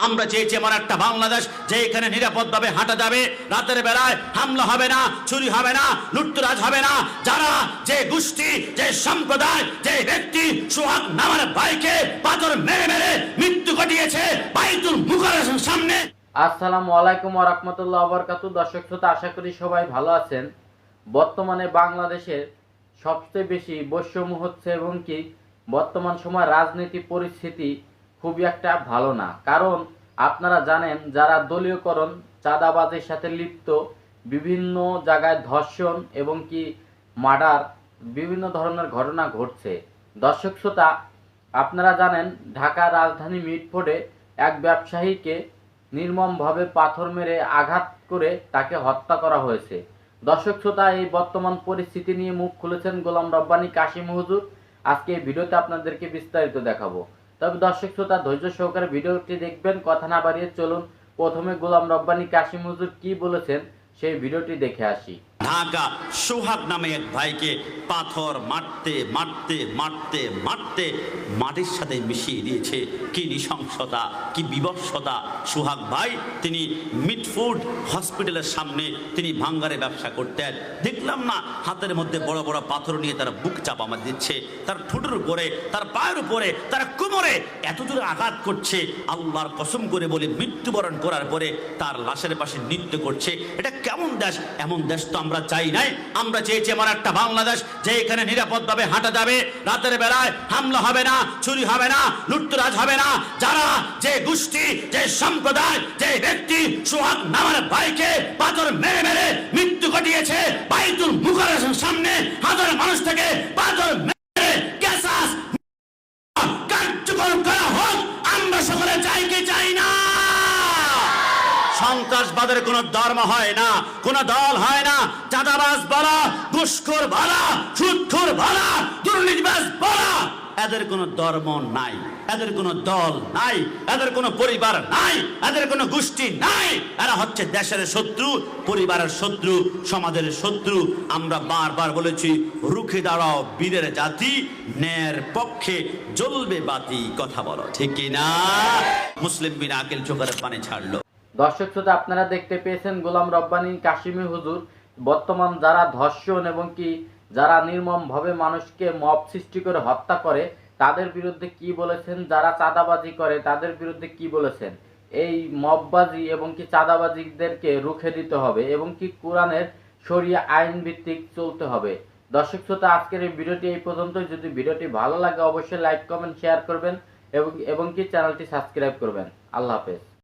আমরা চেয়েছি এমন একটা বাংলাদেশ যেখানে নিরাপদভাবে হাঁটা যাবে, রাতের বেলায় হামলা হবে না, চুরি হবে না, লুটতরাজ হবে না। যারা যে গোষ্ঠী, যে সম্প্রদায়, যে ব্যক্তি সোহাগ নামের ভাইকে পাথর মেরে মেরে মৃত্যু ঘটিয়েছে বাইতুল মুকাররমের সামনে। আসসালামু আলাইকুম ওয়া রাহমাতুল্লাহি ওয়া বারাকাতুহু। দর্শক শ্রোতা, আশা করি সবাই ভালো আছেন। বর্তমানে বাংলাদেশের সবচেয়ে বেশি বৈষম্য হচ্ছে এবং কি বর্তমান সময় রাজনীতি পরিস্থিতি খুবই একটা ভালো না। কারণ আপনারা জানেন, যারা দলীয়করণ, চাঁদাবাজির সাথে লিপ্ত, বিভিন্ন জায়গায় ধর্ষণ এবং কি মার্ডার, বিভিন্ন ধরনের ঘটনা ঘটছে। দর্শক শ্রোতা, আপনারা জানেন ঢাকা রাজধানী মিটফোর্ডে এক ব্যবসায়ীকে নির্মমভাবে পাথর মেরে আঘাত করে তাকে হত্যা করা হয়েছে। দর্শক শ্রোতা, এই বর্তমান পরিস্থিতি নিয়ে মুখ খুলেছেন গোলাম রব্বানী কাশিম হুজুর। আজকে এই ভিডিওতে আপনাদেরকে বিস্তারিত দেখাবো। তবে দর্শক শ্রোতা, ধৈর্য সহকারে ভিডিওটি দেখবেন। কথা না বাড়িয়ে চলুন প্রথমে গোলাম রব্বানী কাশিম হুজুর কি বলেছেন সেই ভিডিওটি দেখে আসি। ঢাকা সোহাগ নামে এক ভাইকে পাথর মারতে মারতে মারতে মারতে মাটির সাথে মিশিয়ে দিয়েছে। কি নৃশংসতা, কি বিভৎসতা! সোহাগ ভাই তিনি মিটফোর্ড হসপিটালের সামনে তিনি ভাঙ্গারে ব্যবসা করতেন। দেখলাম না হাতের মধ্যে বড় বড় পাথর নিয়ে তারা বুক চাপা মার দিচ্ছে, তার ঠোঁটের উপরে, তার পায়ের উপরে, তার কোমরে এত জোরে আঘাত করছে। আল্লাহর কসম করে বলে মৃত্যুবরণ করার পরে তার লাশের পাশে নৃত্য করছে। এটা কেমন দেশ? এমন দেশ তো আমরা চাই নাই। আমরা চেয়েছি এমন একটা বাংলাদেশ যেখানে নিরাপদভাবে হাঁটা যাবে, রাতের বেলায় হামলা হবে না, চুরি হবে না, লুটতরাজ হবে না। যারা যে গোষ্ঠী, যে সম্প্রদায়, যে ব্যক্তি সোহাগ নামের ভাইকে পাথর মেরে মেরে মৃত্যু ঘটিয়েছে বাইতুল মুকাররমের সামনে, হাজার মানুষ থেকে পাথর মেরে কেসাস কার্যকর করা হোক। আমরা সকলে চাই কি চাই না? সন্ত্রাসবাদের কোন ধর্ম হয় না, কোন দল হয় না। চাঁদাবাজ বলা, ঘুষখোর বলা, সুদখোর বলা, দুর্নীতিবাজ বলা, এদের কোনো ধর্ম নাই, এদের কোনো দল নাই, এদের কোনো পরিবার নাই, এদের কোনো গোষ্ঠী নাই। এরা হচ্ছে দেশের শত্রু, পরিবারের শত্রু, সমাজের শত্রু। আমরা বারবার বলেছি, রুখে দাঁড়াও বীরের জাতি, ন্যায়ের পক্ষে জ্বলবে বাতি। কথা বলো ঠিক কি না? মুসলিম বিন আকিল চোখের পানি ছাড়লো। দর্শক শ্রোতা, আপনারা দেখতে পেয়েছেন গোলাম রব্বানী কাশিমি হুজুর বর্তমান যারা ধর্ষণ এবং কি যারা নির্মমভাবে মানুষকে মব সৃষ্টি করে হত্যা করে তাদের বিরুদ্ধে কি বলেছেন, যারা চাঁদাবাজি করে তাদের বিরুদ্ধে কি বলেছেন। এই মববাজি এবং কি চাঁদাবাজিদেরকে রুখে দিতে হবে এবং কি কোরআনের শরিয়া আইন ভিত্তিক চলতে হবে। দর্শক শ্রোতা, আজকের এই ভিডিওটি এই পর্যন্তই। যদি ভিডিওটি ভালো লাগে অবশ্যই লাইক, কমেন্ট, শেয়ার করবেন এবং কি চ্যানেলটি সাবস্ক্রাইব করবেন। আল্লাহ হাফেজ।